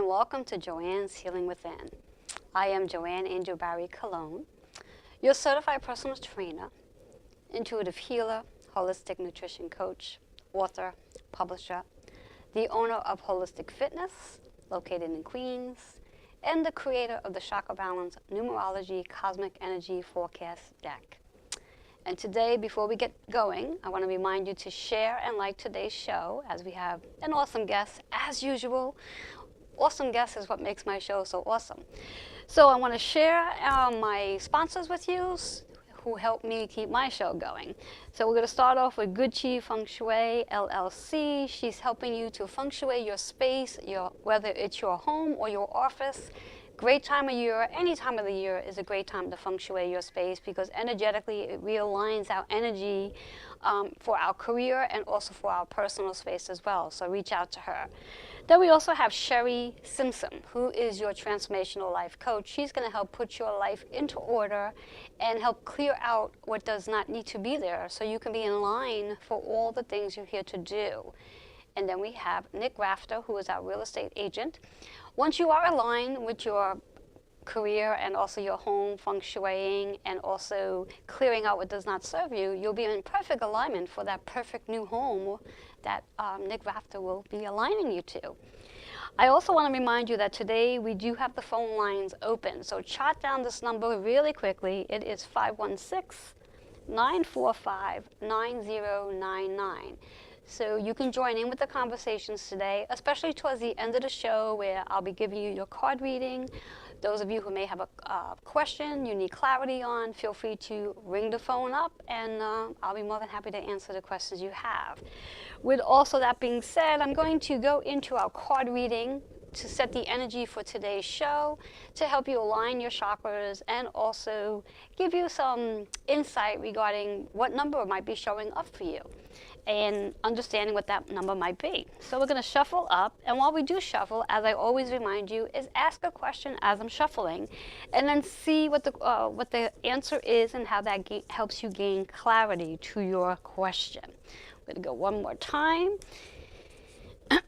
and welcome to Joanne's Healing Within. I am Joanne Angel Barry Cologne, your certified personal trainer, intuitive healer, holistic nutrition coach, author, publisher, the owner of Holistic Fitness, located in Queens, and the creator of the Chakra Balance Numerology Cosmic Energy Forecast Deck. And today, before we get going, I want to remind you to share and like today's show, as we have an awesome guest, as usual. Awesome guest is what makes my show so awesome. So I want to share my sponsors with you who help me keep my show going. So we're going to start off with Good Chi Feng Shui LLC. She's helping you to feng shui your space, whether it's your home or your office. Great time of year, any time of the year is a great time to feng shui your space because energetically it realigns our energy for our career and also for our personal space as well. So reach out to her. Then we also have Sherry Simpson, who is your transformational life coach. She's going to help put your life into order and help clear out what does not need to be there so you can be in line for all the things you're here to do. And then we have Nick Rafter, who is our real estate agent. Once you are aligned with your career and also your home feng shuiing and also clearing out what does not serve you, you'll be in perfect alignment for that perfect new home that Nick Rafter will be aligning you to. I also want to remind you that today we do have the phone lines open. So jot down this number really quickly. It is 516-945-9099. So you can join in with the conversations today, especially towards the end of the show where I'll be giving you your card reading. Those of you who may have a question you need clarity on, feel free to ring the phone up and I'll be more than happy to answer the questions you have. With also that being said, I'm going to go into our card reading to set the energy for today's show, to help you align your chakras and also give you some insight regarding what number might be showing up for you and understanding what that number might be. So we're going to shuffle up, and while we do shuffle, as I always remind you, is ask a question as I'm shuffling and then see what the answer is and how that helps you gain clarity to your question. We're going to go one more time. All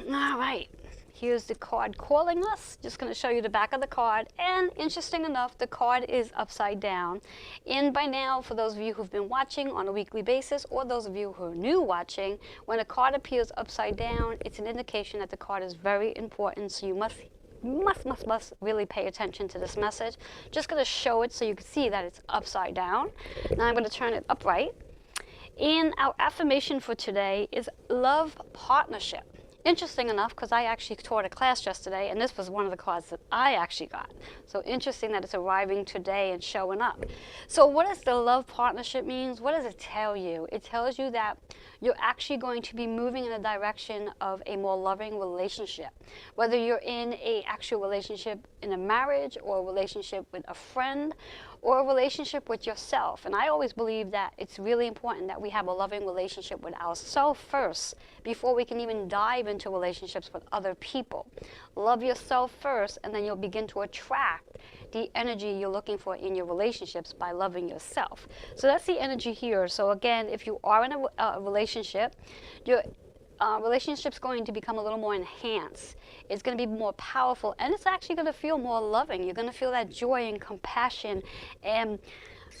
right. Here's the card calling us. Just going to show you the back of the card. And interesting enough, the card is upside down. And by now, for those of you who've been watching on a weekly basis, or those of you who are new watching, when a card appears upside down, it's an indication that the card is very important. So you must really pay attention to this message. Just going to show it so you can see that it's upside down. Now I'm going to turn it upright. And our affirmation for today is love partnership. Interesting enough, because I actually taught a class yesterday, and this was one of the cards that I actually got. So interesting that it's arriving today and showing up. So what does the love partnership means? What does it tell you? It tells you that you're actually going to be moving in the direction of a more loving relationship. Whether you're in an actual relationship in a marriage or a relationship with a friend or a relationship with yourself. And I always believe that it's really important that we have a loving relationship with ourselves first before we can even dive into relationships with other people. Love yourself first, and then you'll begin to attract the energy you're looking for in your relationships by loving yourself. So that's the energy here. So again, if you are in a relationship, your relationship's going to become a little more enhanced. It's going to be more powerful, and it's actually going to feel more loving. You're going to feel that joy and compassion. And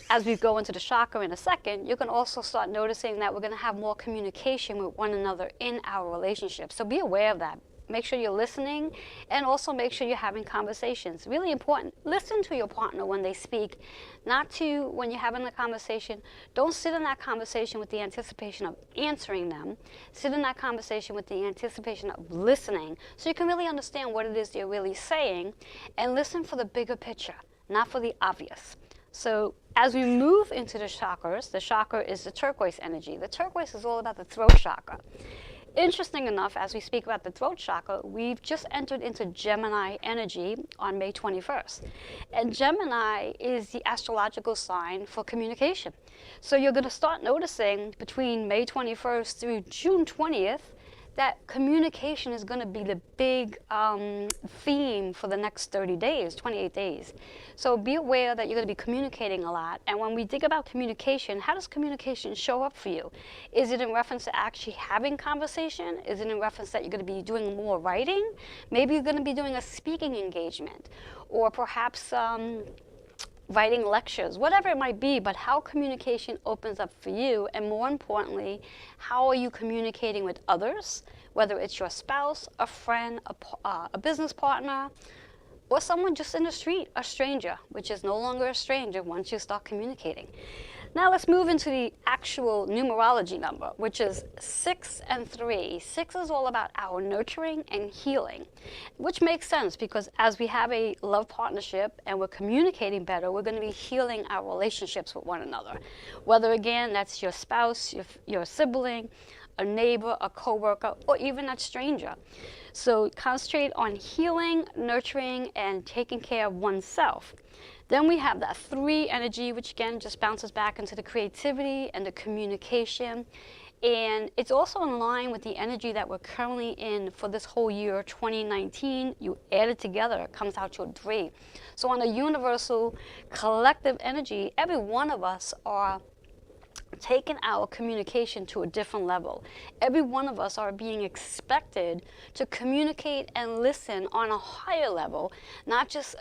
as we go into the chakra in a second, you can also start noticing that we're going to have more communication with one another in our relationship. So be aware of that. Make sure you're listening, and also make sure you're having conversations. Really important. Listen to your partner when they speak, not to when you're having a conversation. Don't sit in that conversation with the anticipation of answering them. Sit in that conversation with the anticipation of listening, so you can really understand what it is they're really saying, and listen for the bigger picture, not for the obvious. So as we move into the chakras, the chakra is the turquoise energy. The turquoise is all about the throat chakra. Interesting enough, as we speak about the throat chakra, we've just entered into Gemini energy on May 21st. And Gemini is the astrological sign for communication. So you're going to start noticing between May 21st through June 20th that communication is going to be the big theme for the next 30 days, 28 days. So be aware that you're going to be communicating a lot. And when we think about communication, how does communication show up for you? Is it in reference to actually having conversation? Is it in reference that you're going to be doing more writing? Maybe you're going to be doing a speaking engagement, or perhaps writing lectures, whatever it might be, but how communication opens up for you, and more importantly, how are you communicating with others, whether it's your spouse, a friend, a business partner, or someone just in the street, a stranger, which is no longer a stranger once you start communicating. Now let's move into the actual numerology number, which is 6 and 3. 6 is all about our nurturing and healing, which makes sense because as we have a love partnership and we're communicating better, we're going to be healing our relationships with one another. Whether, again, that's your spouse, your sibling, a neighbor, a coworker, or even a stranger. So concentrate on healing, nurturing, and taking care of oneself. Then we have that 3 energy, which again just bounces back into the creativity and the communication. And it's also in line with the energy that we're currently in for this whole year, 2019. You add it together, it comes out to a 3. So on a universal collective energy, every one of us are taking our communication to a different level. Every one of us are being expected to communicate and listen on a higher level, not just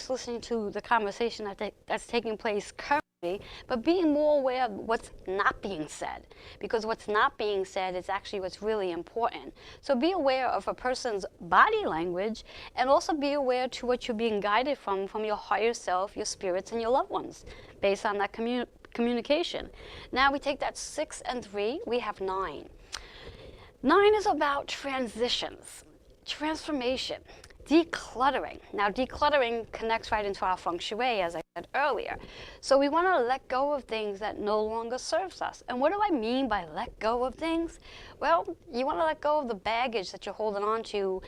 listening to the conversation that's taking place currently, but being more aware of what's not being said, because what's not being said is actually what's really important. So be aware of a person's body language, and also be aware to what you're being guided from your higher self, your spirits, and your loved ones, based on that communication. Now we take that 6 and 3, we have 9. 9 is about transitions, transformation, decluttering. Now decluttering connects right into our feng shui, as I said earlier. So we want to let go of things that no longer serves us. And what do I mean by let go of things? Well, you want to let go of the baggage that you're holding on to.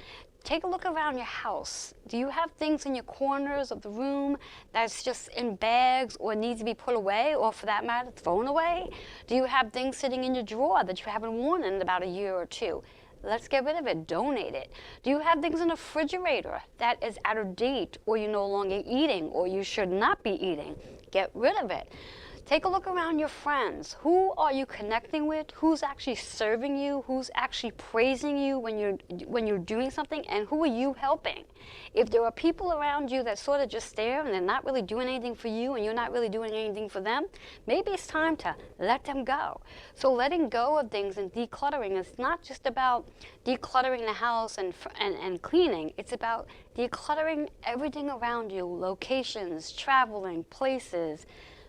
Take a look around your house. Do you have things in your corners of the room that's just in bags or needs to be put away, or for that matter, thrown away? Do you have things sitting in your drawer that you haven't worn in about a year or two? Let's get rid of it, donate it. Do you have things in the refrigerator that is out of date, or you're no longer eating, or you should not be eating? Get rid of it. Take a look around your friends. Who are you connecting with? Who's actually serving you? Who's actually praising you when you're doing something? And who are you helping? If there are people around you that sort of just stare and they're not really doing anything for you and you're not really doing anything for them, maybe it's time to let them go. So letting go of things and decluttering is not just about decluttering the house and cleaning. It's about decluttering everything around you, locations, traveling, places,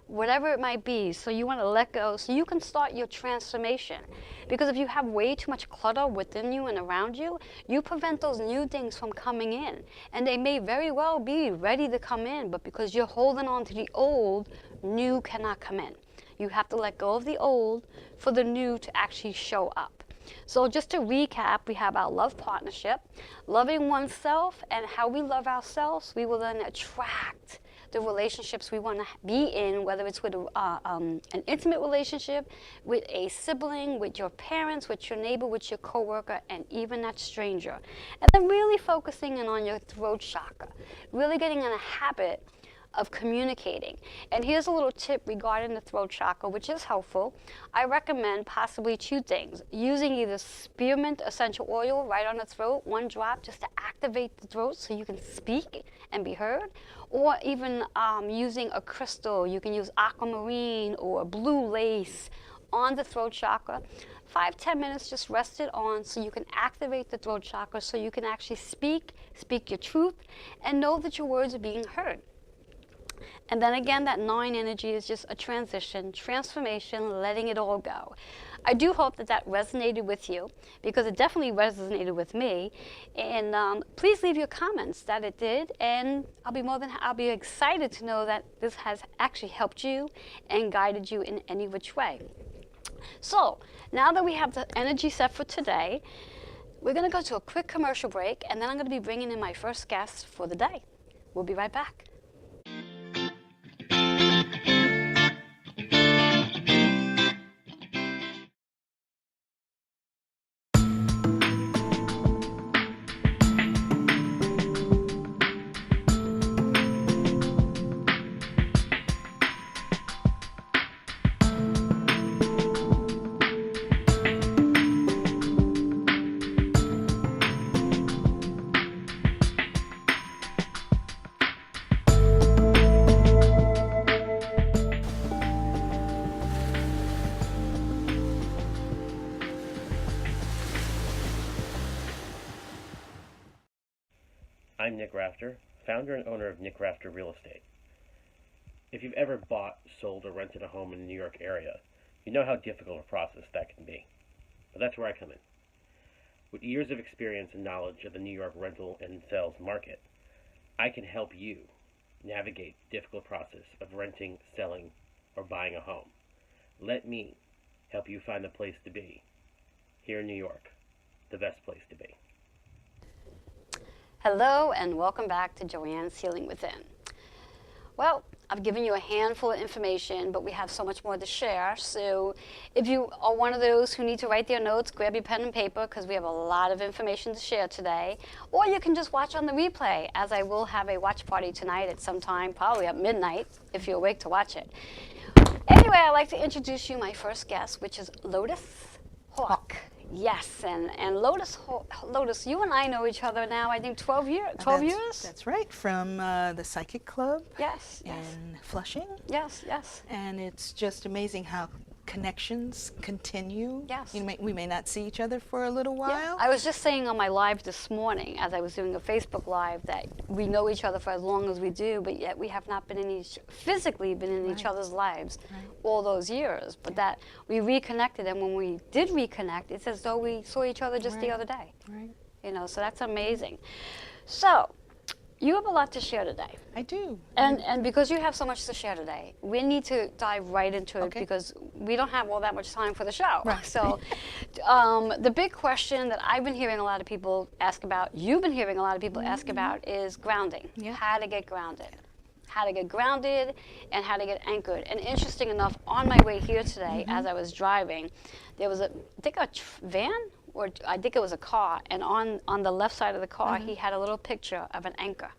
whatever it might be. So you want to let go so you can start your transformation. Because if you have way too much clutter within you and around you, you prevent those new things from coming in. And they may very well be ready to come in, but because you're holding on to the old, new cannot come in. You have to let go of the old for the new to actually show up. So just to recap, we have our love partnership, loving oneself, and how we love ourselves, we will then attract the relationships we want to be in, whether it's with an intimate relationship, with a sibling, with your parents, with your neighbor, with your coworker, and even that stranger. And then really focusing in on your throat chakra, really getting in a habit of communicating. And here's a little tip regarding the throat chakra, which is helpful. I recommend possibly 2 things. Using either spearmint essential oil right on the throat, 1 drop, just to activate the throat so you can speak and be heard, or even using a crystal. You can use aquamarine or blue lace on the throat chakra. 5-10 minutes, just rest it on so you can activate the throat chakra, so you can actually speak your truth, and know that your words are being heard. And then again, that 9 energy is just a transition, transformation, letting it all go. I do hope that that resonated with you, because it definitely resonated with me. And please leave your comments that it did, and I'll be excited to know that this has actually helped you and guided you in any which way. So now that we have the energy set for today, we're going to go to a quick commercial break, and then I'm going to be bringing in my first guest for the day. We'll be right back. I'm Nick Rafter, founder and owner of Nick Rafter Real Estate. If you've ever bought, sold, or rented a home in the New York area, you know how difficult a process that can be. But that's where I come in. With years of experience and knowledge of the New York rental and sales market, I can help you navigate the difficult process of renting, selling, or buying a home. Let me help you find the place to be. Here in New York, the best place to be. Hello and welcome back to Joanne's Healing Within. Well, I've given you a handful of information, but we have so much more to share. So if you are one of those who need to write their notes, grab your pen and paper because we have a lot of information to share today. Or you can just watch on the replay, as I will have a watch party tonight at some time, probably at midnight, if you're awake to watch it. Anyway, I'd like to introduce you my first guest, which is Lotus Hawk. Yes, and Lotus, you and I know each other now, I think 12 years? 12 years? That's right, from the Psychic Club Yes, in Flushing. Yes, yes. And it's just amazing how connections continue. Yes. We may not see each other for a little while. Yeah. I was just saying on my live this morning, as I was doing a Facebook Live, that we know each other for as long as we do, but yet we have not been physically been in each other's lives all those years. But that we reconnected, and when we did reconnect, it's as though we saw each other just the other day. Right. You know, so that's amazing. So, you have a lot to share today. I do. And because you have so much to share today, we need to dive right into it because we don't have all that much time for the show. Right. So the big question that I've been hearing a lot of people ask about, you've been hearing a lot of people ask about, is grounding. Yeah. How to get grounded. How to get grounded and how to get anchored. And interesting enough, on my way here today, as I was driving, there was I think a van? Or I think it was a car, and on the left side of the car, he had a little picture of an anchor.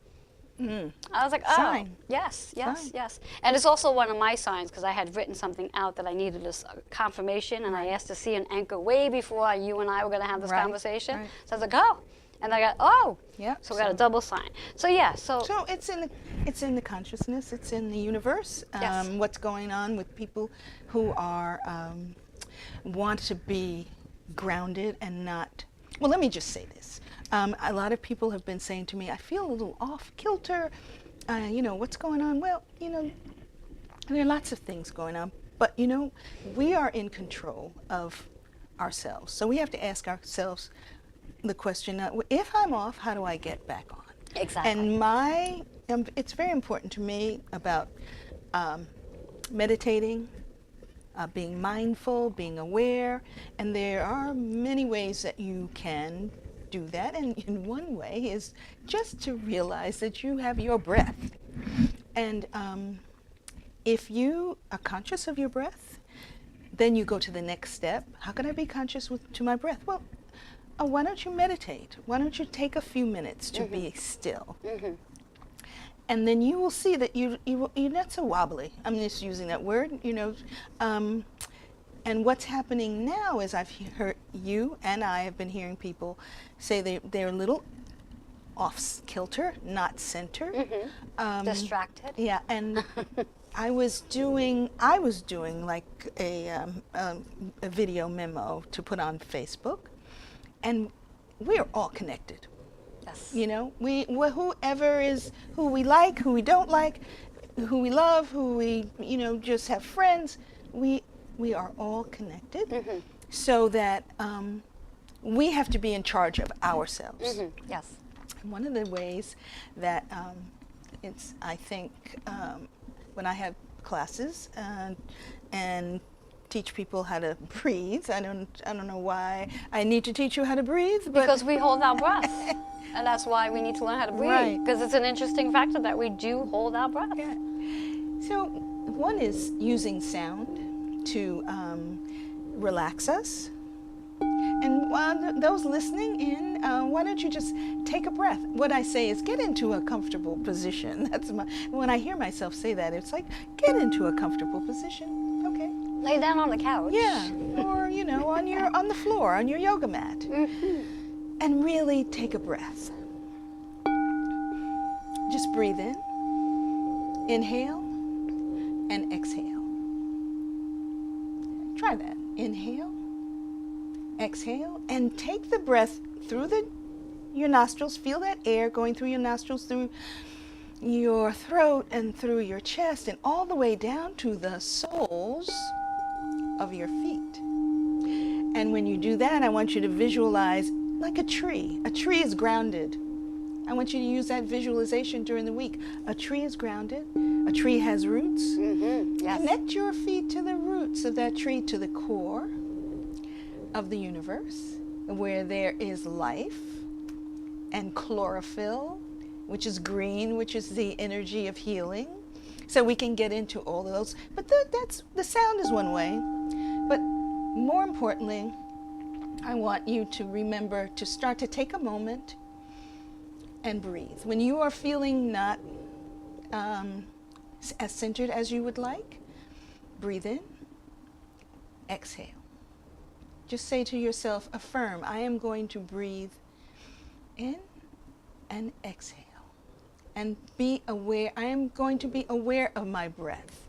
I was like, oh, Sign. yes, yes, Sign. yes. And it's also one of my signs, because I had written something out that I needed this confirmation, and I asked to see an anchor way before you and I were going to have this conversation. Right. So I was like, oh. And I got, oh. Yeah. So we got a double sign. So yeah, So it's in the consciousness, it's in the universe. Yes. What's going on with people who are want to be grounded and not, well, let me just say this. A lot of people have been saying to me, I feel a little off kilter. What's going on? Well, there are lots of things going on, but we are in control of ourselves. So we have to ask ourselves the question, if I'm off, how do I get back on? Exactly. And it's very important to me about meditating, being mindful, being aware, and there are many ways that you can do that, and in one way is just to realize that you have your breath. And if you are conscious of your breath, then you go to the next step. How can I be conscious to my breath? Well, why don't you meditate? Why don't you take a few minutes to be still? And then you will see that you're not so wobbly. I'm just using that word, and what's happening now is I've heard you and I have been hearing people say they're a little off kilter, not center. distracted. Yeah, and I was doing like a video memo to put on Facebook, and we are all connected. Yes. Whoever is who we like, who we don't like, who we love, who we just have friends, we are all connected, so that we have to be in charge of ourselves. Yes. And one of the ways that I think when I have classes and teach people how to breathe, I don't know why I need to teach you how to breathe, but Because we hold our breath. And that's why we need to learn how to breathe. Because it's an interesting factor that we do hold our breath. Yeah. So one is using sound to relax us. And while those listening in, why don't you just take a breath? What I say is get into a comfortable position. When I hear myself say that, it's like, get into a comfortable position. Okay. Lay down on the couch. Yeah. Or, on the floor, on your yoga mat. And really take a breath. Just breathe in, inhale, and exhale. Try that. Inhale, exhale, and take the breath through the your nostrils. Feel that air going through your nostrils, through your throat and through your chest and all the way down to the soles of your feet. And when you do that, I want you to visualize like a tree. A tree is grounded. I want you to use that visualization during the week. A tree is grounded. A tree has roots. Yes. Connect your feet to the roots of that tree, to the core of the universe, where there is life and chlorophyll, which is green, which is the energy of healing. So we can get into all of those. But that's the sound is one way. But more importantly, I want you to remember to start to take a moment and breathe. When you are feeling not as centered as you would like, breathe in, exhale. Just say to yourself, affirm, I am going to breathe in and exhale. And be aware, I am going to be aware of my breath.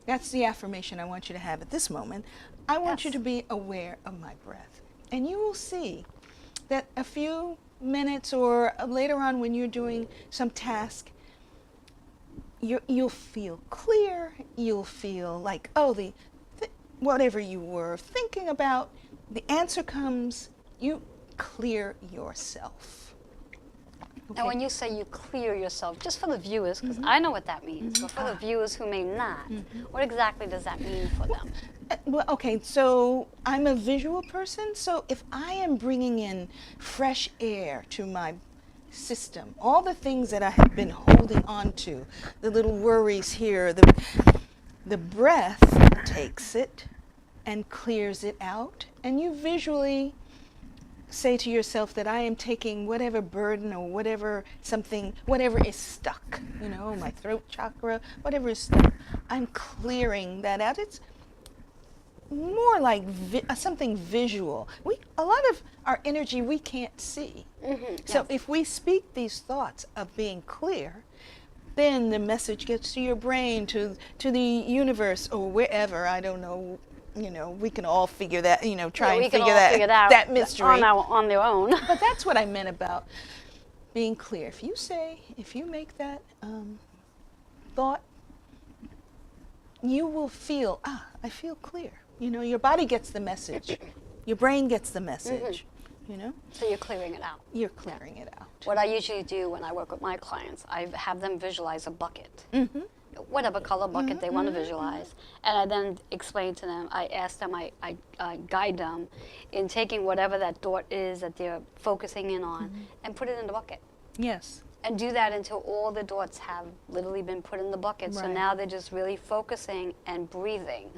That's the affirmation I want you to have at this moment. I want you to be aware of my breath. And you will see that a few minutes or later on when you're doing some task, you'll feel clear. You'll feel like, oh, whatever you were thinking about, the answer comes. You clear yourself. Okay. Now, when you say you clear yourself, just for the viewers, because I know what that means, but for the viewers who may not, what exactly does that mean for them? Well, okay, so I'm a visual person, so if I am bringing in fresh air to my system, all the things that I have been holding on to, the little worries here, the breath takes it and clears it out, and you visually say to yourself that I am taking whatever burden or whatever is stuck, my throat chakra, whatever is stuck, I'm clearing that out. It's more like something visual. A lot of our energy we can't see. So if we speak these thoughts of being clear, then the message gets to your brain, to the universe, or wherever, I don't know. We can all figure that, try and figure that mystery on their own. But that's what I meant about being clear. If you make that thought, you will feel, I feel clear. Your body gets the message. Your brain gets the message, So you're clearing it out. You're clearing it out. What I usually do when I work with my clients, I have them visualize a bucket. Whatever color bucket they want to visualize. And I then explain to them, I ask them, I guide them in taking whatever that thought is that they're focusing in on and put it in the bucket. Yes. And do that until all the thoughts have literally been put in the bucket. Right. So now they're just really focusing and breathing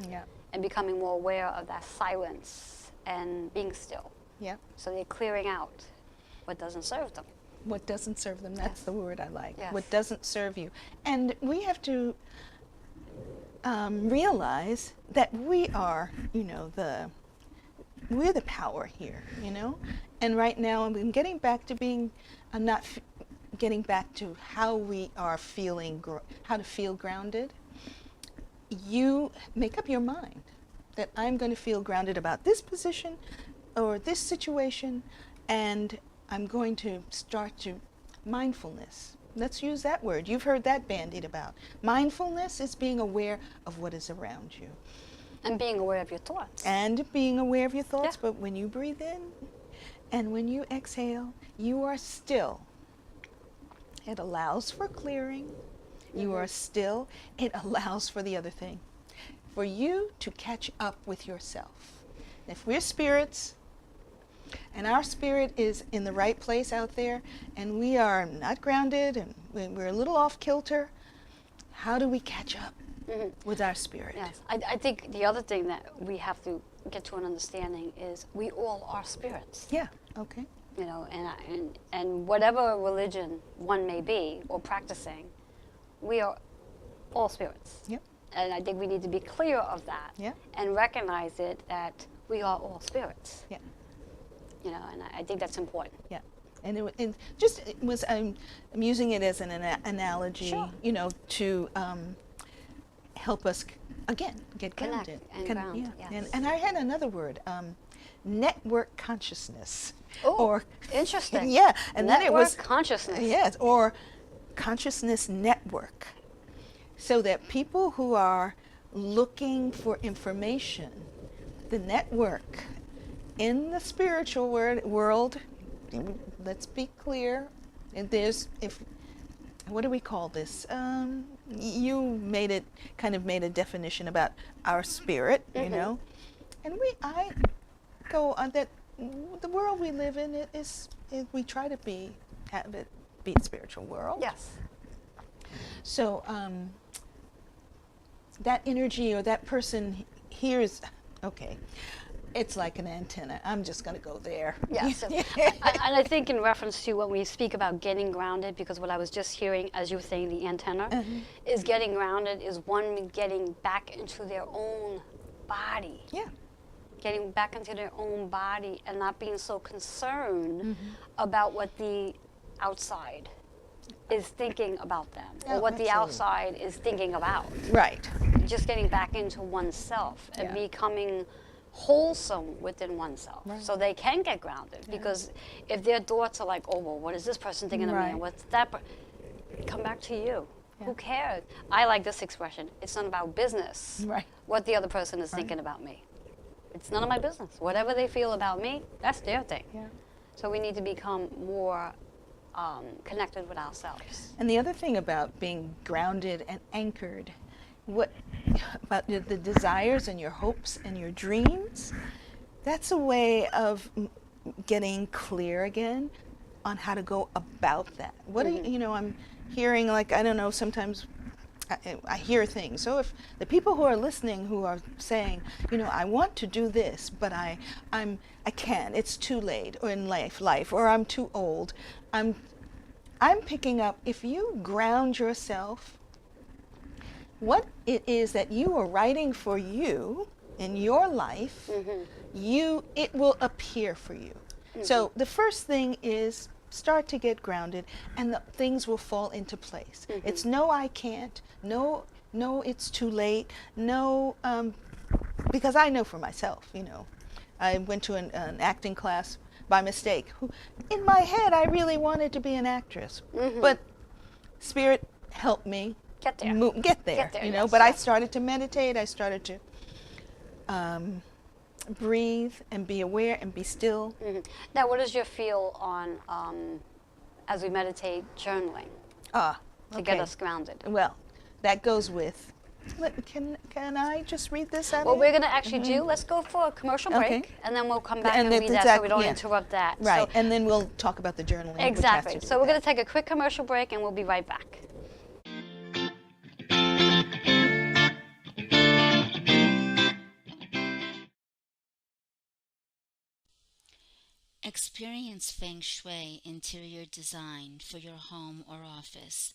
and becoming more aware of that silence and being still. Yeah. So they're clearing out what doesn't serve them. What doesn't serve them, that's the word I like. Yes. What doesn't serve you. And we have to realize that we are, we're the power here, And right now I'm getting back to I'm not getting back to how we are feeling, how to feel grounded. You make up your mind that I'm going to feel grounded about this position or this situation, and I'm going to start to mindfulness. Let's use that word. You've heard that bandied about. Mindfulness is being aware of what is around you. And being aware of your thoughts. And being aware of your thoughts, but when you breathe in and when you exhale, you are still. It allows for clearing. You are still. It allows for the other thing. For you to catch up with yourself. If we're spirits, and our spirit is in the right place out there, and we are not grounded, and we're a little off kilter, how do we catch up with our spirit? Yes, I think the other thing that we have to get to an understanding is we all are spirits. Yeah, okay. And whatever religion one may be or practicing, we are all spirits. Yep. And I think we need to be clear of that and recognize it that we are all spirits. Yeah. And I think that's important. Yeah, and I'm using it as an analogy, to help us again get grounded. Connect and ground. Yeah. And I had another word, network consciousness. Oh, or interesting. yeah, and then it was consciousness. yes, or consciousness network. So that people who are looking for information, the network in the spiritual world, let's be clear, and there's, if, what do we call this? You made it, kind of made a definition about our spirit, you know, and I go on that. The world we live in, we try to have it be a spiritual world. Yes. So that energy or that person hears, okay, it's like an antenna. I'm just going to go there. Yes. And I think in reference to when we speak about getting grounded, because what I was just hearing as you were saying, the antenna, is getting grounded is one getting back into their own body. Yeah. Getting back into their own body and not being so concerned about what the outside is thinking about them, or what the outside is thinking about. Right. Just getting back into oneself and becoming wholesome within oneself, so they can get grounded. Because if their thoughts are like, oh, well, what is this person thinking of me, and what's that, come back to you. Who cares? I like this expression. It's not about business. What the other person is thinking about me. It's none of my business. Whatever they feel about me, that's their thing. So we need to become more connected with ourselves. And the other thing about being grounded and anchored, what about the desires and your hopes and your dreams, that's a way of getting clear again on how to go about that. What do you know, I'm hearing, like, I don't know, sometimes I hear things. So if the people who are listening who are saying, you know, I want to do this, but I can't, it's too late, or in life, or I'm too old, I'm picking up, if you ground yourself, what it is that you are writing for you in your life, it will appear for you. So the first thing is start to get grounded, and the things will fall into place. It's no, I can't, no, it's too late, no, because I know for myself, you know, I went to an acting class by mistake. In my head, I really wanted to be an actress, but Spirit helped me get there, you know. But I started to meditate. I started to breathe and be aware and be still. Now, what is your feel on, as we meditate, journaling to get us grounded? Well, that goes with. Can I just read this out? Well, we're going to actually do, let's go for a commercial break, and then we'll come back and read that so we don't interrupt that. Right, So, and then we'll talk about the journaling. exactly. So we're going to take a quick commercial break, and we'll be right back. Experience Feng Shui interior design for your home or office.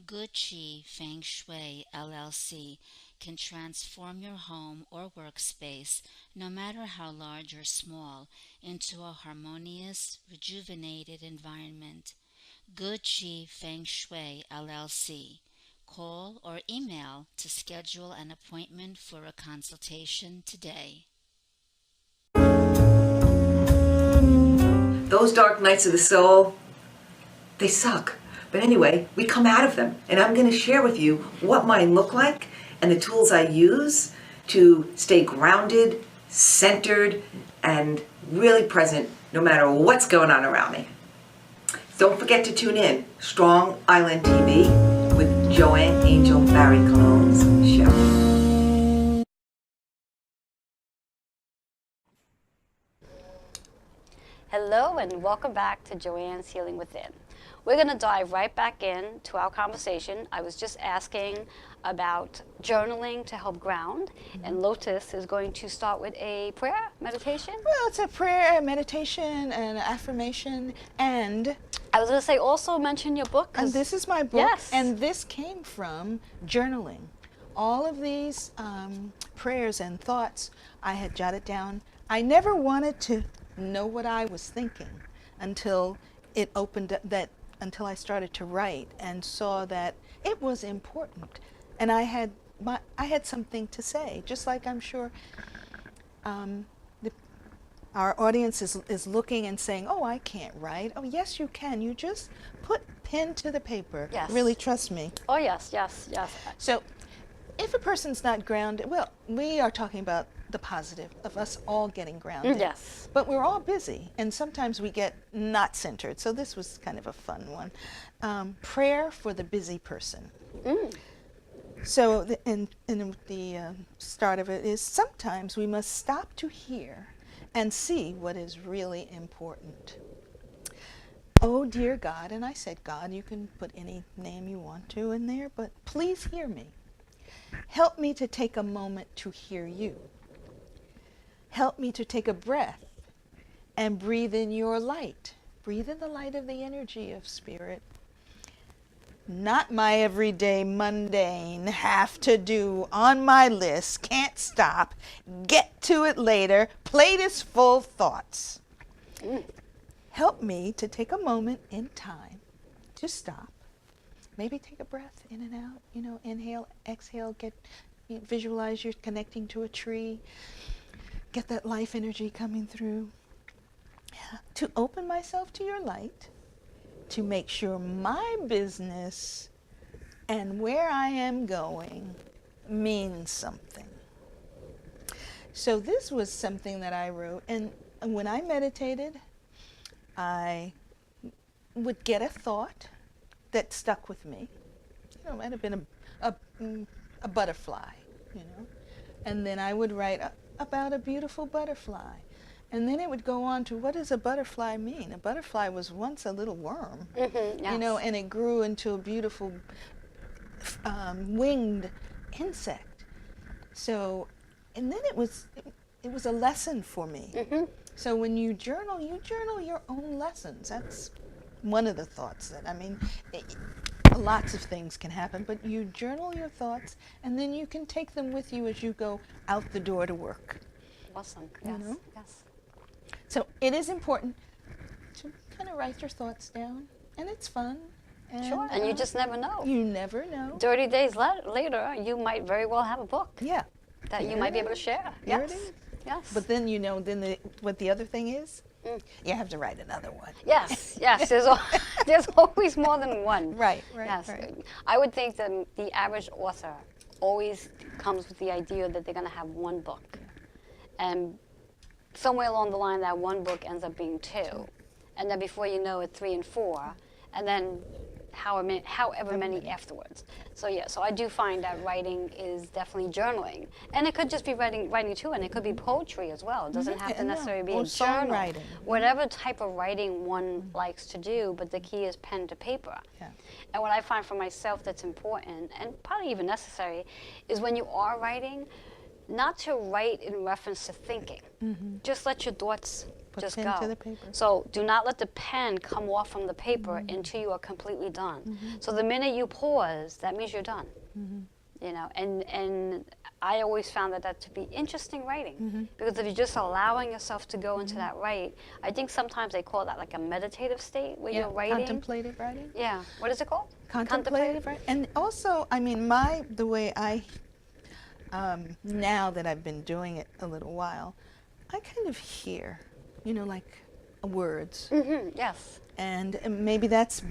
Good Chi Feng Shui LLC can transform your home or workspace, no matter how large or small, into a harmonious, rejuvenated environment. Good Chi Feng Shui LLC. Call or email to schedule an appointment for a consultation today. Those dark nights of the soul, they suck. But anyway, we come out of them, and I'm going to share with you what mine look like and the tools I use to stay grounded, centered, and really present no matter what's going on around me. Don't forget to tune in, Strong Island TV with Joanne Angel Barry Cologne's show. Hello, and welcome back to Joanne's Healing Within. We're going to dive right back in to our conversation. I was just asking about journaling to help ground, and Lotus is going to start with a prayer meditation. Well, it's a prayer, a meditation, and an affirmation, and I was going to say also mention your book. And this is my book, yes. And this came from journaling. All of these prayers and thoughts I had jotted down. I never wanted to know what I was thinking until it opened up until I started to write and saw that it was important, and I had something to say, just like I'm sure our audience is looking and saying, oh, I can't write. Oh, yes, you can. You just put pen to the paper. Yes. Really trust me. Oh, yes, yes, yes. So if a person's not grounded, well, we are talking about the positive of us all getting grounded. Yes. But we're all busy, and sometimes we get not centered. So this was kind of a fun one. Prayer for the busy person. So the start of it is, sometimes we must stop to hear and see what is really important. Oh, dear God, and I said God, you can put any name you want to in there, but please hear me. Help me to take a moment to hear you. Help me to take a breath and breathe in your light. Breathe in the light of the energy of spirit. Not my everyday mundane, have to do, on my list, can't stop, get to it later, plate is full thoughts. Help me to take a moment in time to stop. Maybe take a breath in and out, inhale, exhale, visualize you're connecting to a tree, get that life energy coming through. To open myself to your light, to make sure my business and where I am going means something. So this was something that I wrote, and when I meditated, I would get a thought that stuck with me. It might have been a butterfly, and then I would write about a beautiful butterfly. And then it would go on to, what does a butterfly mean? A butterfly was once a little worm, Yes. And it grew into a beautiful winged insect. So, and then it was a lesson for me. So when you journal your own lessons. That's one of the thoughts lots of things can happen, but you journal your thoughts, and then you can take them with you as you go out the door to work. Awesome. Yes. Yes. So it is important to kind of write your thoughts down, and it's fun. And, Sure. And you just never know. You never know. 30 days later, you might very well have a book Yeah. that you There might it be able to is. share. There Yes. it is. Yes. But then what the other thing is? You have to write another one. Yes. Yes. There's always more than one. Right. Yes. Right. I would think that the average author always comes with the idea that they're going to have one book. And somewhere along the line, that one book ends up being two. And then before you know it, 3 and 4. And then however many afterwards. So yeah, so I do find that writing is definitely journaling. And it could just be writing too, and it could be poetry as well. It doesn't have to necessarily be Or a journal. songwriting. Whatever type of writing one likes to do, but the key is pen to paper. Yeah. And what I find for myself that's important, and probably even necessary, is when you are writing, not to write in reference to thinking. Just let your thoughts Put just pen go. to the paper. So do not let the pen come off from the paper until you are completely done. So the minute you pause, that means you're done. And I always found that to be interesting writing, because if you're just allowing yourself to go into that I think sometimes they call that like a meditative state where you're writing. Contemplative writing. Yeah. What is it called? Contemplative writing. And also, the way I, now that I've been doing it a little while, I kind of hear, like words. Yes. And maybe that's,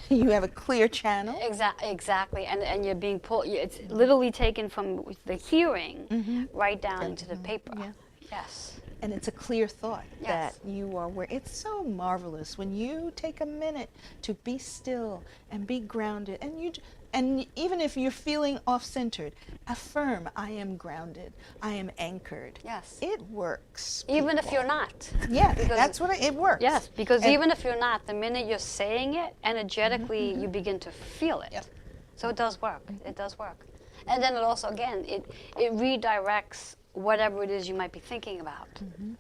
you have a clear channel. Exactly, and you're being pulled. It's literally taken from the hearing right down into the paper. Yeah. Yes. And it's a clear thought Yes. that you are where. It's so marvelous when you take a minute to be still and be grounded, and even if you're feeling off-centered, affirm, I am grounded, I am anchored. Yes. It works. Even if people. you're not. Yeah, Because- that's what it works. Yes, because And- even if you're not, the minute you're saying it, energetically you begin to feel it. Yep. So it does work. It does work. And then it also, again, it redirects whatever it is you might be thinking about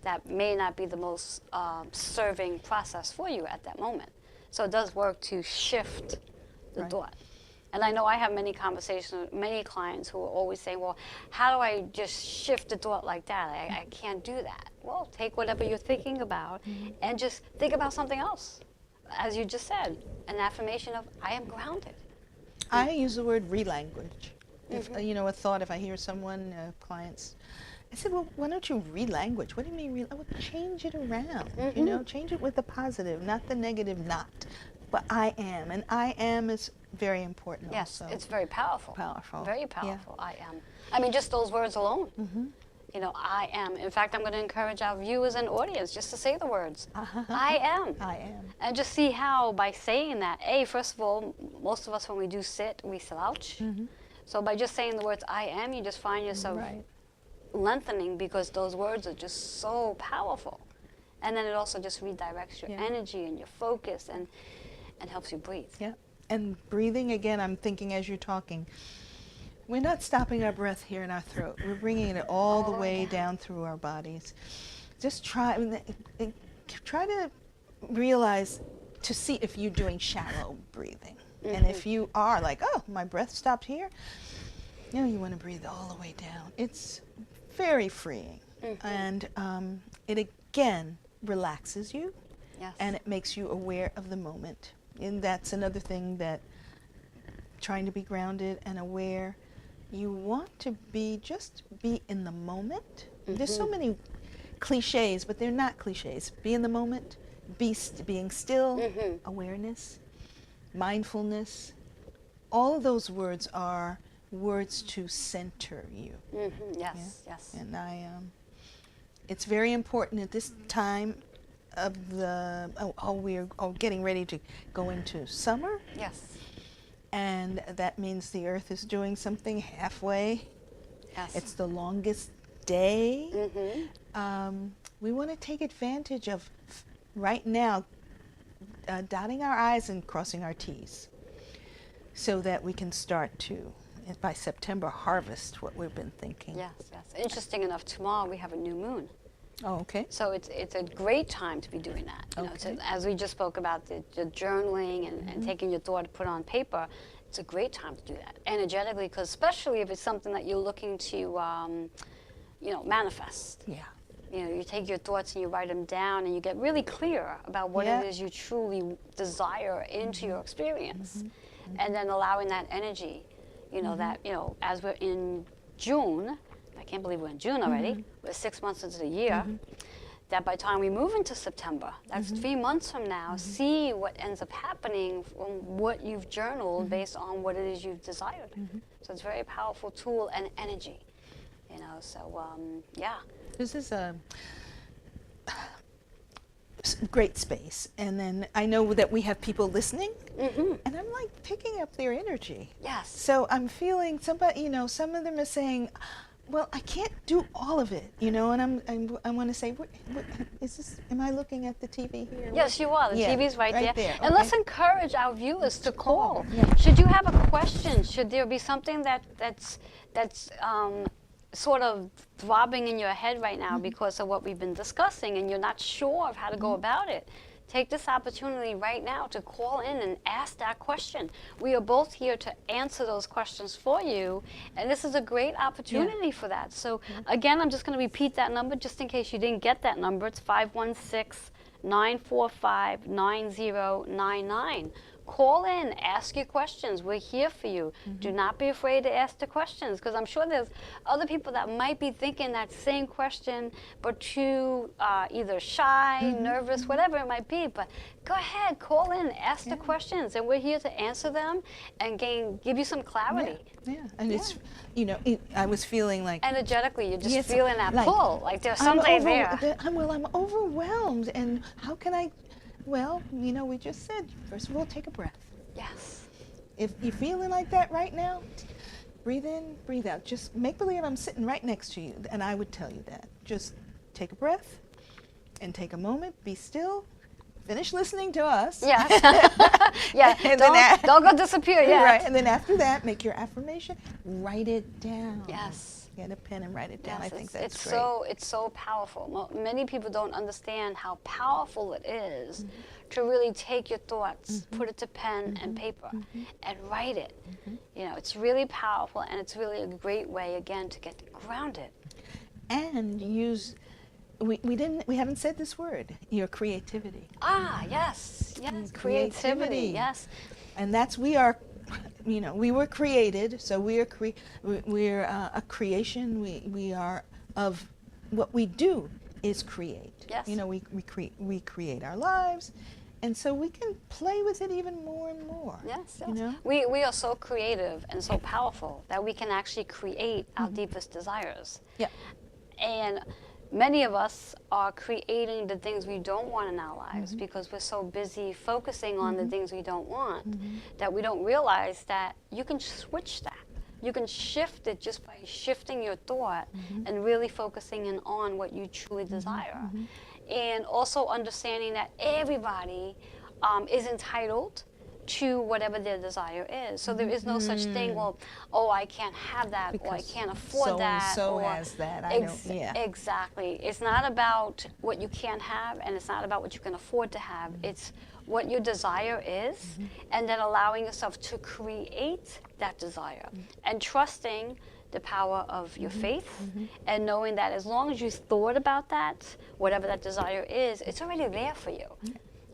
that may not be the most serving process for you at that moment. So it does work to shift the Right. thought. And I know I have many conversations with many clients who are always saying, well, how do I just shift the thought like that? I can't do that. Well, take whatever you're thinking about and just think about something else. As you just said, an affirmation of, I am grounded. I use the word relanguage. If a thought, if I hear someone, clients, I said, well, why don't you relanguage? What do you mean? Well, change it around. You know, change it with the positive, not the negative. Not, but I am, and I am is very important. Yes, also. it's very powerful. Powerful. Very powerful. I am. I mean, just those words alone. You know, I am. In fact, I'm going to encourage our viewers and audience just to say the words, I am. I am. And just see how by saying that, first of all, most of us when we do sit, we slouch. So by just saying the words, I am, you just find yourself lengthening because those words are just so powerful. And then it also just redirects your energy and your focus and helps you breathe. Yeah. And breathing, again, I'm thinking as you're talking, we're not stopping our breath here in our throat. We're bringing it all the way down through our bodies. Just try to realize, to see if you're doing shallow breathing. And if you are like, oh, my breath stopped here, you know, you want to breathe all the way down. It's very freeing. And it, again, relaxes you. Yes. And it makes you aware of the moment. And that's another thing that trying to be grounded and aware, you want to be in the moment. There's so many cliches, but they're not cliches. Be in the moment, being still, awareness, mindfulness. All of those words are words to center you. Yes, yes. And it's very important at this time of the, we're getting ready to go into summer. Yes. And that means the earth is doing something halfway. Yes. It's the longest day. We want to take advantage of right now, dotting our I's and crossing our T's, so that we can start to, by September, harvest what we've been thinking. Yes, yes. Interesting enough, tomorrow we have a new moon. Oh, okay. So it's a great time to be doing that. You know, Okay. as we just spoke about the journaling and taking your thought to put on paper, it's a great time to do that energetically, because especially if it's something that you're looking to, you know, manifest. Yeah. You know, you take your thoughts and you write them down, and you get really clear about what it is you truly desire into your experience, and then allowing that energy. You know, that, you know, as we're in June, I can't believe we're in June already, we're 6 months into the year, that by the time we move into September, that's 3 months from now, see what ends up happening from what you've journaled based on what it is you've desired. So it's a very powerful tool and energy, you know, so yeah. This is a great space, and then I know that we have people listening, and I'm like picking up their energy. Yes. So I'm feeling somebody, you know, some of them are saying, well, I can't do all of it, you know, and I want to say, what, is this, am I looking at the TV here? Yes, you are. The TV's right there. And let's encourage our viewers to call. Yeah. Should you have a question, should there be something that's sort of throbbing in your head right now because of what we've been discussing, and you're not sure of how to go about it, take this opportunity right now to call in and ask that question. We are both here to answer those questions for you, and this is a great opportunity for that. So again, I'm just going to repeat that number just in case you didn't get that number. It's 516-945-9099. Call in, ask your questions. We're here for you. Do not be afraid to ask the questions, because I'm sure there's other people that might be thinking that same question, but too either shy, nervous, whatever it might be. But go ahead, call in, ask the questions, and we're here to answer them and give you some clarity. And it's, you know, I was feeling like energetically, you're just feeling that like, pull, like there's something there. I'm overwhelmed, and how can I? Well, you know, we just said, first of all, take a breath. Yes. If you're feeling like that right now, breathe in, breathe out. Just make believe I'm sitting right next to you, and I would tell you that. Just take a breath and take a moment, be still, finish listening to us. Yes. Yeah, don't go disappear yet. Right, and then after that, make your affirmation, write it down. Yes. Get a pen and write it down. Yes, I think that's great. It's so powerful. Many people don't understand how powerful it is to really take your thoughts, put it to pen and paper, and write it. You know, it's really powerful, and it's really a great way, again, to get grounded. And use, we haven't said this word, your creativity. Yes, creativity, yes. And that's, we are, you know, we were created, so we're a creation. We are of what we do is create. Yes. You know, we create our lives, and so we can play with it even more and more. Yes, You yes. know? We are so creative and so powerful that we can actually create our deepest desires. Yeah. And many of us are creating the things we don't want in our lives because we're so busy focusing on the things we don't want that we don't realize that you can switch that. You can shift it just by shifting your thought and really focusing in on what you truly desire. And also understanding that everybody is entitled to whatever their desire is. So there is no such thing, well, oh, I can't have that, or I Because can't afford that. so-and-so or has that. I don't, yeah. Exactly. It's not about what you can't have, and it's not about what you can afford to have. It's what your desire is, and then allowing yourself to create that desire, and trusting the power of your faith, and knowing that as long as you thought about that, whatever that desire is, it's already there for you.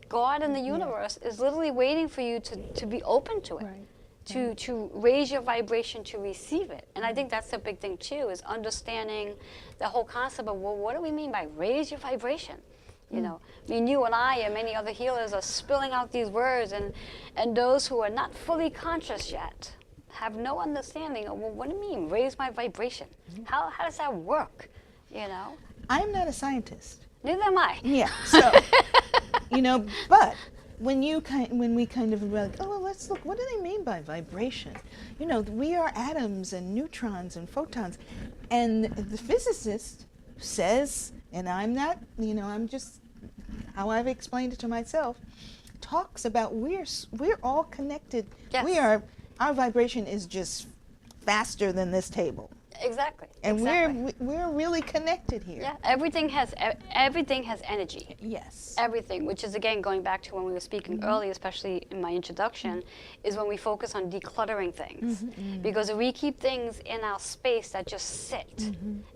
God in the universe is literally waiting for you to be open to it, Right. to raise your vibration to receive it. And I think that's the big thing too, is understanding the whole concept of, well, what do we mean by raise your vibration? You know, I mean, you and I and many other healers are spilling out these words, and those who are not fully conscious yet have no understanding of, well, what do you mean, raise my vibration? How does that work, you know? I'm not a scientist. Neither am I. Yeah. So, you know, but when we kind of like, oh, well, let's look, what do they mean by vibration? You know, we are atoms and neutrons and photons. And the physicist says, and I'm not, you know, I'm just, how I've explained it to myself, talks about we're all connected. Yes. Our vibration is just faster than this table. Exactly. And exactly. we're really connected here. Yeah, everything has energy. Yes. Everything, which is again going back to when we were speaking earlier, especially in my introduction, is when we focus on decluttering things. Because if we keep things in our space that just sit,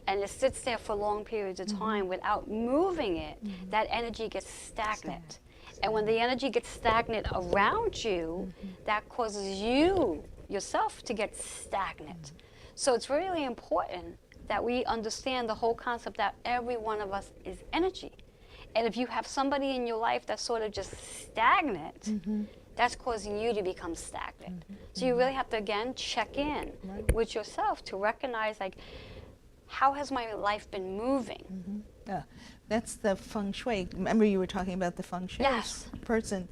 and it sits there for long periods of time without moving it, that energy gets stagnant. And when the energy gets stagnant around you, that causes you yourself to get stagnant. So it's really important that we understand the whole concept that every one of us is energy. And if you have somebody in your life that's sort of just stagnant, that's causing you to become stagnant. So you really have to, again, check in with yourself to recognize, like, how has my life been moving? That's the feng shui. Remember you were talking about the feng shui Yes. person.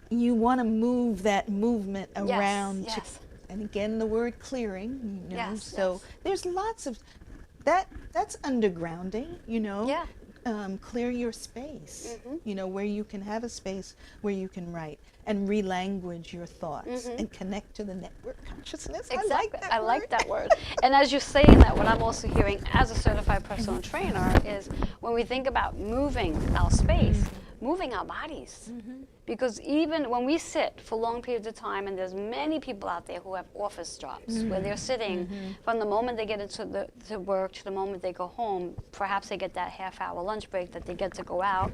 You want to move that movement around. Yes. And again, the word clearing, you know. Yes, So yes. there's lots of that's undergrounding, you know. Yeah. Clear your space, you know, where you can have a space where you can write and relanguage your thoughts and connect to the network consciousness. Exactly. I like that word. And as you're saying that, what I'm also hearing as a certified personal trainer is when we think about moving our space, moving our bodies. Because even when we sit for long periods of time, and there's many people out there who have office jobs where they're sitting from the moment they get into to work to the moment they go home, perhaps they get that half-hour lunch break that they get to go out,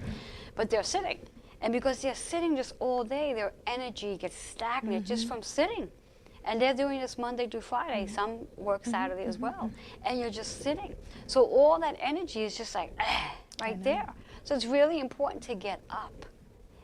but they're sitting. And because they're sitting just all day, their energy gets stagnant just from sitting. And they're doing this Monday through Friday. Some work Saturday as well. And you're just sitting. So all that energy is just like, right there. So it's really important to get up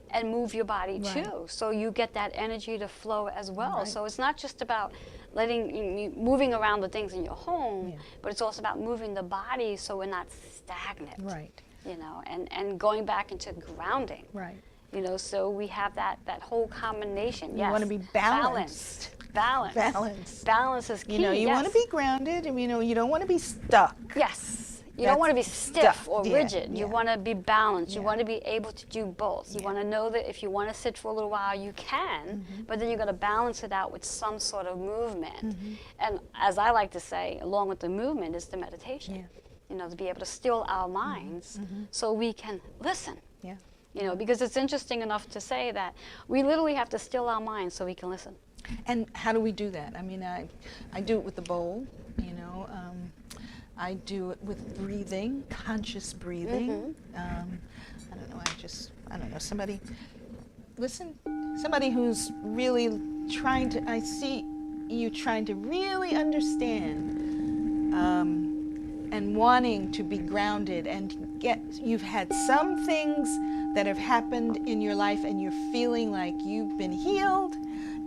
and move your body too, so you get that energy to flow as well. So it's not just about moving around the things in your home, but it's also about moving the body so we're not stagnant. Right. You know, and going back into grounding. Right. You know, so we have that whole combination. You want to be balanced. Balance. Balanced. Balance is key. You know, you want to be grounded, and you know, you don't want to be stuck. Yes. You don't want to be stiff or rigid. You want to be balanced. You want to be able to do both. You want to know that if you want to sit for a little while, you can, but then you're going to balance it out with some sort of movement. And as I like to say, along with the movement is the meditation. You know, to be able to still our minds so we can listen. You know, because it's interesting enough to say that we literally have to still our minds so we can listen. And how do we do that? I mean, I do it with the bowl, you know. I do it with breathing, conscious breathing. I don't know, I don't know, somebody who's really I see you trying to really understand and wanting to be grounded and you've had some things that have happened in your life and you're feeling like you've been healed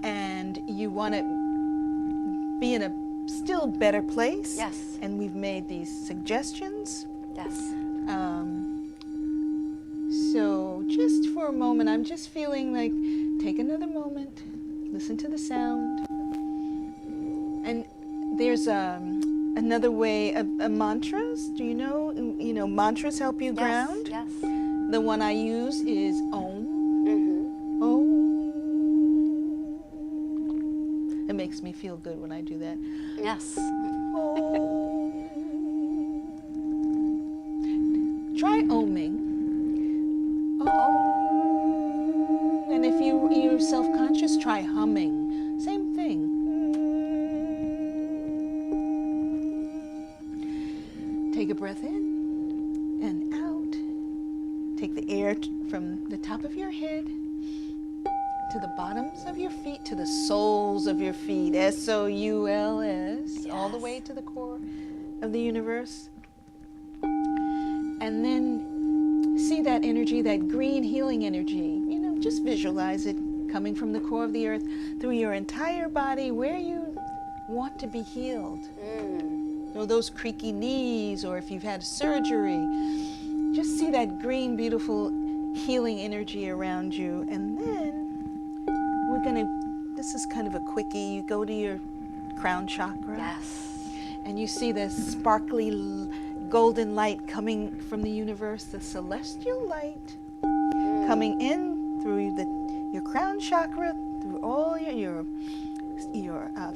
and you want to be in a still better place. Yes. And we've made these suggestions. Yes. So just for a moment, I'm just feeling like take another moment, listen to the sound. And there's another way of mantras. Do you know mantras help you ground? Yes. The one I use is Om. Mm-hmm. Om. It makes me feel good when I do that. Yes. Om. Try oming. Om. And if you're self-conscious, try humming. Same thing. Take a breath in and out. Take the air from the top of your head to the bottoms of your feet, to the soles of your feet, S-O-U-L-S, all the way to the core of the universe. And then see that energy, that green healing energy. Just visualize it coming from the core of the earth through your entire body where you want to be healed. Or those creaky knees, or if you've had surgery, just see that green, beautiful healing energy around you. And then this is kind of a quickie, you go to your crown chakra. Yes. And you see the sparkly golden light coming from the universe, the celestial light coming in through your crown chakra, through all your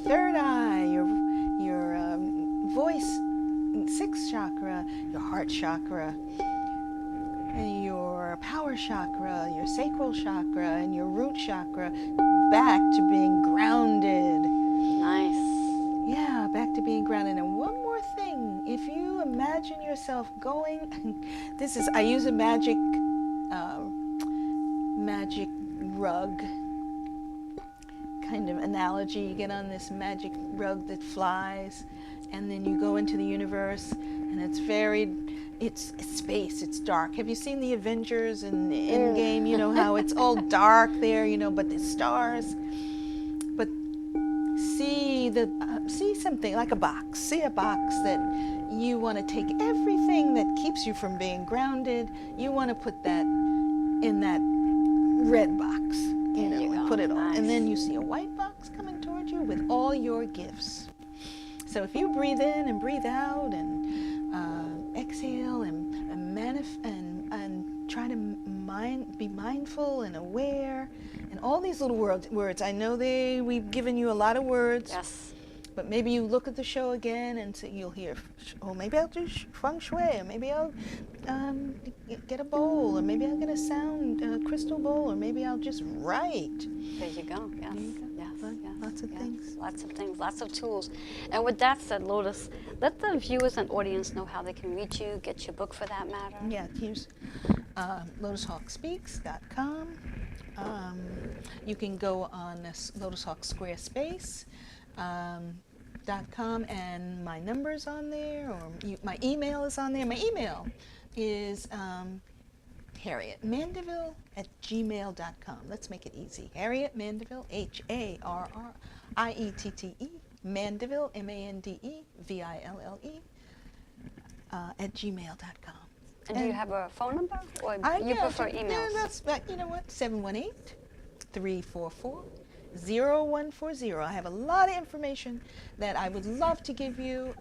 third eye, your voice, sixth chakra, your heart chakra, and your power chakra, your sacral chakra, and your root chakra, back to being grounded. Nice. Yeah, back to being grounded. And one more thing, if you imagine yourself going, I use a magic rug kind of analogy. You get on this magic rug that flies, and then you go into the universe, and it's space, it's dark. Have you seen the Avengers and Endgame? You know how it's all dark there, but the stars. But see something like a box. See a box that you want to take everything that keeps you from being grounded. You want to put that in that red box, and put it on. Nice. And then you see a white box coming toward you with all your gifts. So if you breathe in and breathe out and exhale and try to be mindful and aware, and all these little words. I know we've given you a lot of words. Yes. But maybe you look at the show again and you'll hear, maybe I'll do feng shui, or maybe I'll get a bowl, or maybe I'll get a sound crystal bowl, or maybe I'll just write. There you go. Yes. Yes. Lots of things. Lots of things. Lots of tools. And with that said, Lotus, let the viewers and audience know how they can reach you, get your book for that matter. Yeah, here's LotusHawkSpeaks.com. You can go on Lotus Hawk Squarespace. .com, and my number's on there, or my email is on there. My email is HarrietMandeville@gmail.com. Let's make it easy. Harriet Mandeville, HarrietTe, Mandeville, MANDEVILLE, @gmail.com. And do you have a phone number, or you prefer emails? That's, you know what, 718-344-0140. I have a lot of information that I would love to give you,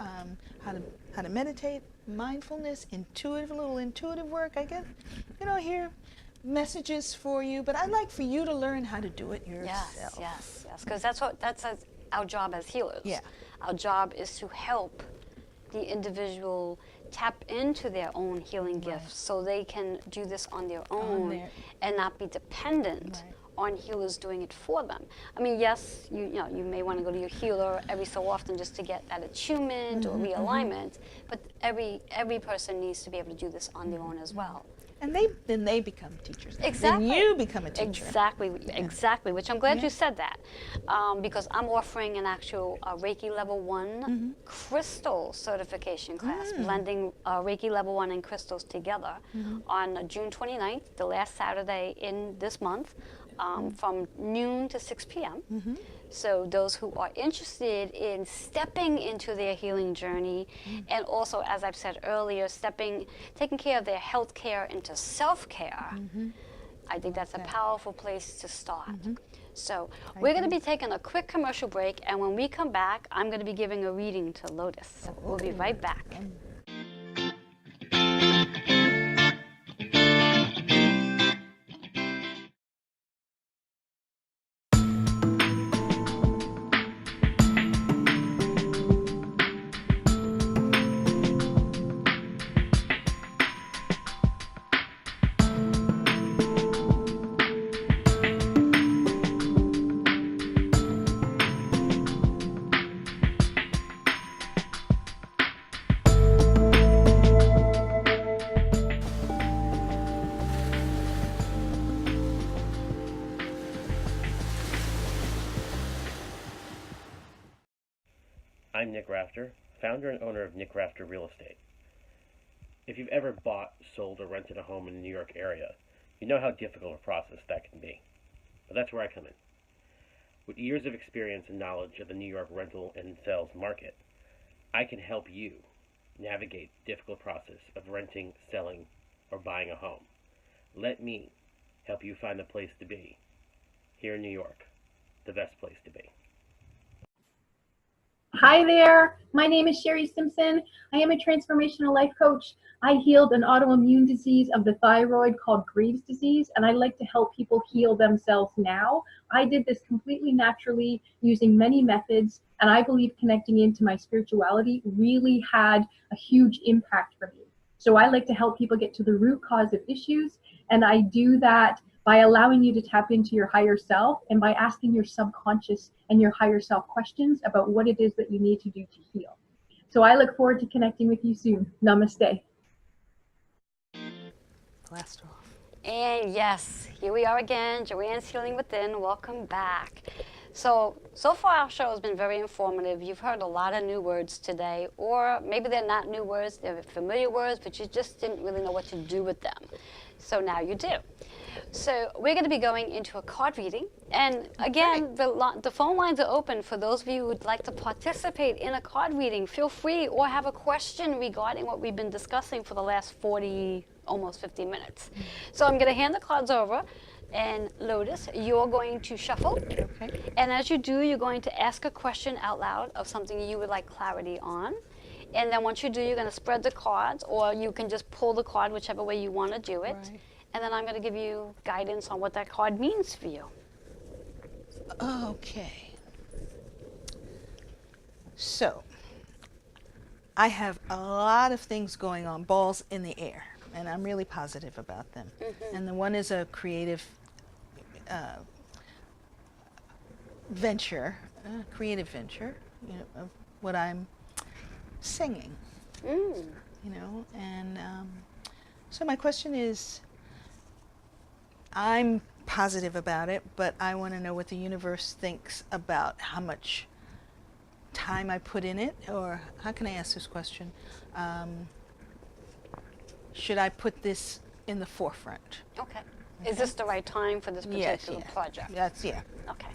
how to meditate, mindfulness, little intuitive work. I get, here messages for you, but I'd like for you to learn how to do it yourself. Yes, because that's our job as healers. Yeah. Our job is to help the individual tap into their own healing gifts, so they can do this on their own and not be dependent on healers doing it for them. I mean, yes, you may want to go to your healer every so often just to get that attunement or realignment, but every person needs to be able to do this on their own as well. And then they become teachers. Exactly. Then you become a teacher. Exactly, exactly, which I'm glad Yeah. you said that, because I'm offering an actual Reiki Level 1 crystal certification class, blending Reiki Level 1 and crystals together on June 29th, the last Saturday in this month, from noon to 6 p.m. So those who are interested in stepping into their healing journey, and also, as I've said earlier, taking care of their health care into self-care, I think that's a powerful place to start. So we're going to be taking a quick commercial break, and when we come back, I'm going to be giving a reading to Lotus. So we'll be right back. I'm Nick Rafter, founder and owner of Nick Rafter Real Estate. If you've ever bought, sold, or rented a home in the New York area, you know how difficult a process that can be. But that's where I come in. With years of experience and knowledge of the New York rental and sales market, I can help you navigate the difficult process of renting, selling, or buying a home. Let me help you find the place to be. Here in New York, the best place to be. Hi there, my name is Sherry Simpson. I am a transformational life coach. I healed an autoimmune disease of the thyroid called Graves' disease, and I like to help people heal themselves now. I did this completely naturally using many methods, and I believe connecting into my spirituality really had a huge impact for me. So I like to help people get to the root cause of issues, and I do that by allowing you to tap into your higher self and by asking your subconscious and your higher self questions about what it is that you need to do to heal. So I look forward to connecting with you soon. Namaste. Blast off. And yes, here we are again, Joanne's Healing Within. Welcome back. So far our show has been very informative. You've heard a lot of new words today, or maybe they're not new words, they're familiar words, but you just didn't really know what to do with them. So now you do. So we're going to be going into a card reading. And again, the phone lines are open for those of you who would like to participate in a card reading. Feel free, or have a question regarding what we've been discussing for the last 40, almost 50 minutes. So I'm going to hand the cards over. And Lotus, you're going to shuffle. Okay. And as you do, you're going to ask a question out loud of something you would like clarity on. And then once you do, you're going to spread the cards, or you can just pull the card whichever way you want to do it. Right. And then I'm going to give you guidance on what that card means for you. Okay. So, I have a lot of things going on, balls in the air, and I'm really positive about them. And the one is a creative venture, you know, of what I'm singing, you know, and so my question is, I'm positive about it, but I want to know what the universe thinks about how much time I put in it, or how can I ask this question? Should I put this in the forefront? Okay. Is this the right time for this particular project? That's, yeah. Okay.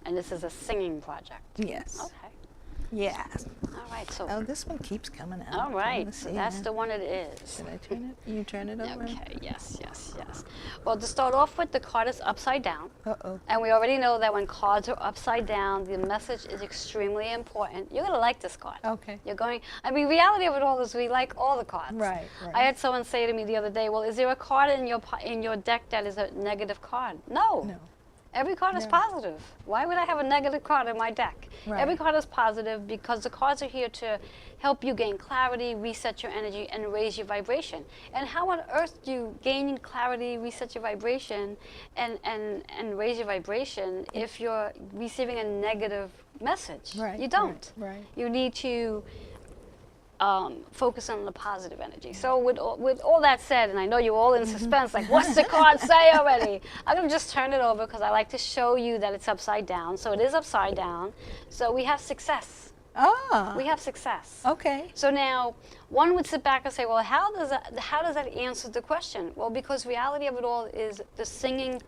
And this is a singing project? Yes. Okay. Yes. All right, so. Oh, this one keeps coming out. All right, Let's so see, that's huh? the one it is. Should I turn it? You turn it over? Okay, yes, yes, yes. Well, to start off with, the card is upside down. Uh-oh. And we already know that when cards are upside down, the message is extremely important. You're going to like this card. Okay. Reality of it all is we like all the cards. Right, right. I had someone say to me the other day, well, is there a card in your deck that is a negative card? No. No. Every card is positive. Why would I have a negative card in my deck? Right. Every card is positive because the cards are here to help you gain clarity, reset your energy, and raise your vibration. And how on earth do you gain clarity, reset your vibration, and raise your vibration if you're receiving a negative message? Right, You don't. right. You need to focus on the positive energy. So with all that said, and I know you're all in suspense, like, what's the card say already? I'm going to just turn it over because I like to show you that it's upside down. So it is upside down. So we have success. Ah. We have success. Okay. So now one would sit back and say, well, how does that answer the question? Well, because reality of it all is the singing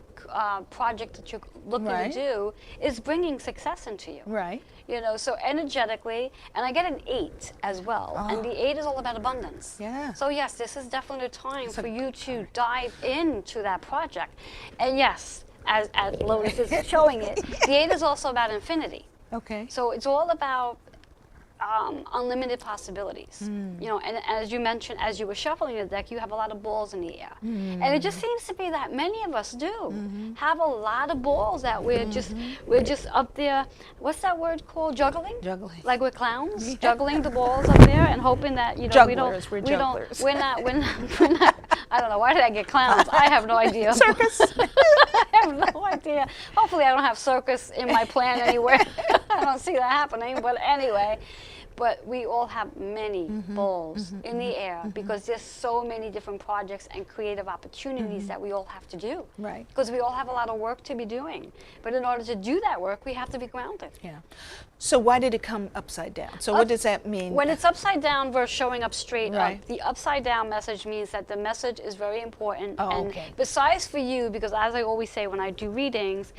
project that you're looking Right. to do is bringing success into you. Right. You know, so energetically, and I get an 8 as well, and the 8 is all about abundance. Yeah. So yes, this is definitely a time for you to dive into that project. And yes, as Lotus is showing it, the 8 is also about infinity. Okay. So it's all about unlimited possibilities. You know, and as you mentioned, as you were shuffling the deck, you have a lot of balls in the air. And it just seems to be that many of us do have a lot of balls that we're just up there. What's that word called? Juggling? Juggling. Like we're clowns, Yeah. juggling the balls up there and hoping that, you know, Jugglers, we're we don't, jugglers. we're not, I don't know, why did I get clowns? I have no idea. Circus. I have no idea. Hopefully I don't have circus in my plan anywhere. I don't see that happening, but anyway. But we all have many balls in the air because there's so many different projects and creative opportunities that we all have to do. Right. Because we all have a lot of work to be doing. But in order to do that work, we have to be grounded. Yeah. So why did it come upside down? So what does that mean? When it's upside down versus showing up straight Right. up, the upside down message means that the message is very important. Oh, and okay. besides for you, because as I always say when I do readings,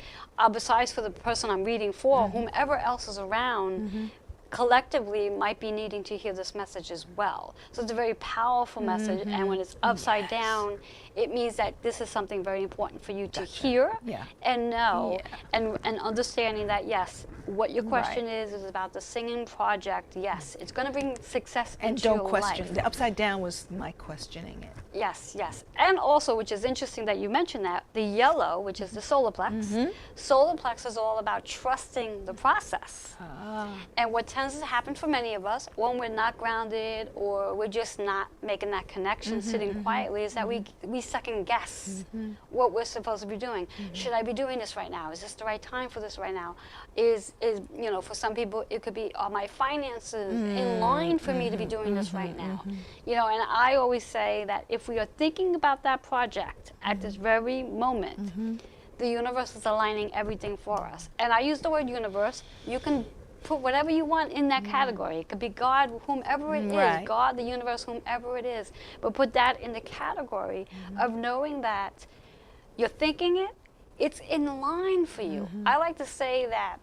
besides for the person I'm reading for, whomever else is around, collectively might be needing to hear this message as well. So it's a very powerful message, and when it's upside down, it means that this is something very important for you to hear Yeah. and know, Yeah. and understanding that, yes, what your question is about the singing project. Yes, it's going to bring success And into don't your question. life. The upside down was my questioning it. Yes, yes. And also, which is interesting that you mentioned that, the yellow, which is the solar plex, solar plex is all about trusting the process. And what tends to happen for many of us when we're not grounded or we're just not making that connection, sitting quietly, is that we second guess what we're supposed to be doing. Should I be doing this right now? Is this the right time for this right now? Is you know, for some people it could be, are my finances in line for me to be doing this right now? You know, and I always say that if we are thinking about that project at this very moment, the universe is aligning everything for us. And I use the word universe. You can put whatever you want in that category. It could be God, whomever it Right. is, God, the universe, whomever it is. But put that in the category of knowing that you're thinking it, it's in line for you. I like to say that,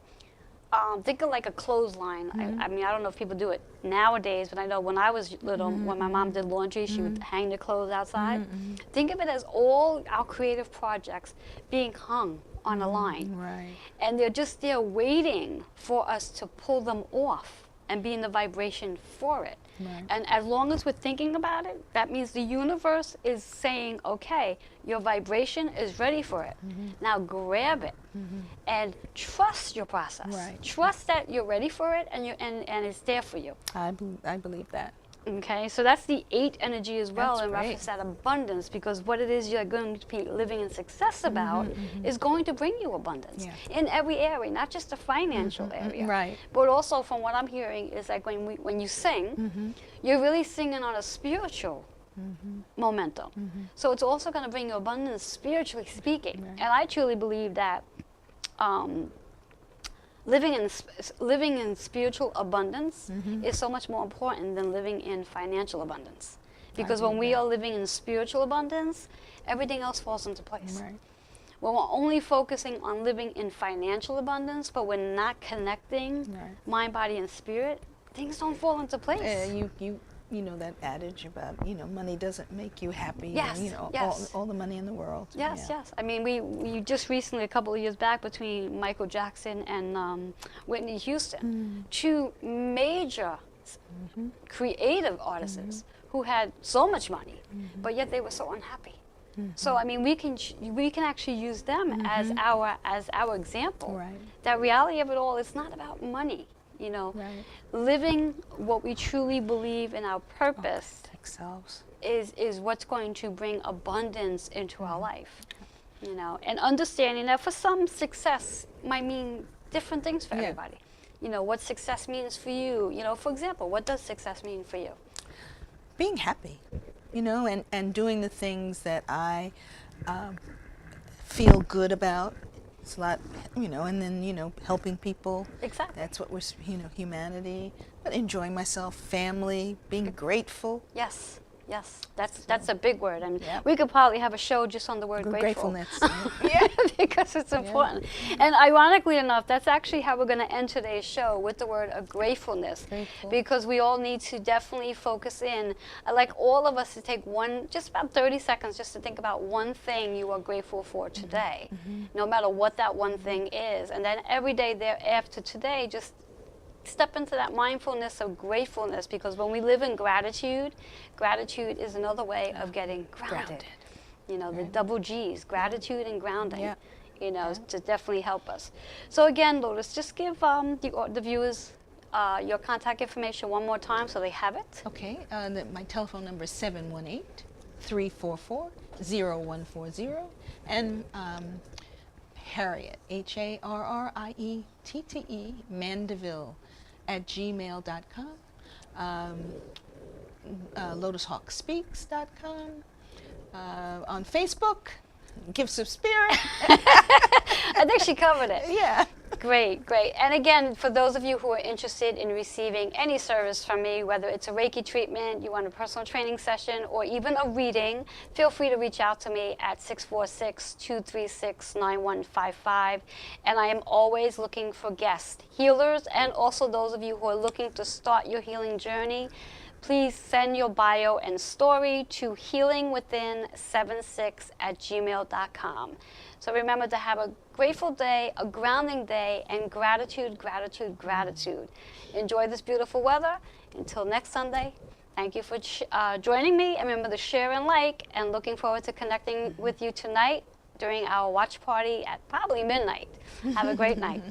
think of like a clothesline. I mean, I don't know if people do it nowadays, but I know when I was little, when my mom did laundry, she would hang the clothes outside. Think of it as all our creative projects being hung on a line. Right. And they're just there waiting for us to pull them off and be in the vibration for it. Right. And as long as we're thinking about it, that means the universe is saying, okay, your vibration is ready for it. Now grab it and trust your process. Right. Trust that you're ready for it and and it's there for you. I believe that. Okay, so that's the 8 energy as well That's in great. reference to that abundance, because what it is you're going to be living in success about is going to bring you abundance Yeah. in every area, not just the financial area. Right. But also from what I'm hearing is like when you sing, you're really singing on a spiritual momentum. So it's also going to bring you abundance spiritually speaking. Right. And I truly believe that living in spiritual abundance is so much more important than living in financial abundance. Because when we are living in spiritual abundance, everything else falls into place. Right. When we're only focusing on living in financial abundance, but we're not connecting Right. mind, body, and spirit, things don't fall into place. You know that adage about, you know, money doesn't make you happy. Yes, And, you know, yes. all the money in the world. Yes, Yeah. yes. I mean, we just recently, a couple of years back, between Michael Jackson and Whitney Houston, 2 major creative artists who had so much money, but yet they were so unhappy. So I mean, we can actually use them as our example. Right. That reality of it all, it's not about money. You know, Right. living what we truly believe in our purpose Themselves. is what's going to bring abundance into our life. You know, and understanding that for some, success might mean different things for Yeah. everybody. you know, what success means for you. You know, for example, what does success mean for you? Being happy, you know, and doing the things that I feel good about. It's a lot, you know, and then, you know, helping people. Exactly. That's what we're, you know, humanity. But enjoying myself, family, being grateful. Yes. Yes, that's a big word. I mean, Yep. we could probably have a show just on the word grateful. Gratefulness. Yeah, because it's important. And ironically enough, that's actually how we're going to end today's show, with the word of gratefulness. Grateful. Because we all need to definitely focus in. I'd like all of us to take just about 30 seconds just to think about one thing you are grateful for today, no matter what that one thing is. And then every day thereafter today, just step into that mindfulness of gratefulness, because when we live in gratitude, gratitude is another way of getting grounded. You know, the double G's, gratitude and grounding, Yeah. you know, to definitely help us. So again, Lotus, just give the viewers your contact information one more time so they have it. Okay, my telephone number is 718-344-0140, and Harriet, Harriette, Mandeville @gmail.com, LotusHawkSpeaks.com, on Facebook, Gifts of Spirit. I think she covered it. Yeah. Great, great. And again, for those of you who are interested in receiving any service from me, whether it's a Reiki treatment, you want a personal training session, or even a reading, feel free to reach out to me at 646-236-9155. And I am always looking for guest healers, and also those of you who are looking to start your healing journey. Please send your bio and story to healingwithin76@gmail.com. So remember to have a grateful day, a grounding day, and gratitude, gratitude, gratitude. Enjoy this beautiful weather. Until next Sunday, thank you for joining me. And remember to share and like, and looking forward to connecting with you tonight during our watch party at probably midnight. Have a great night.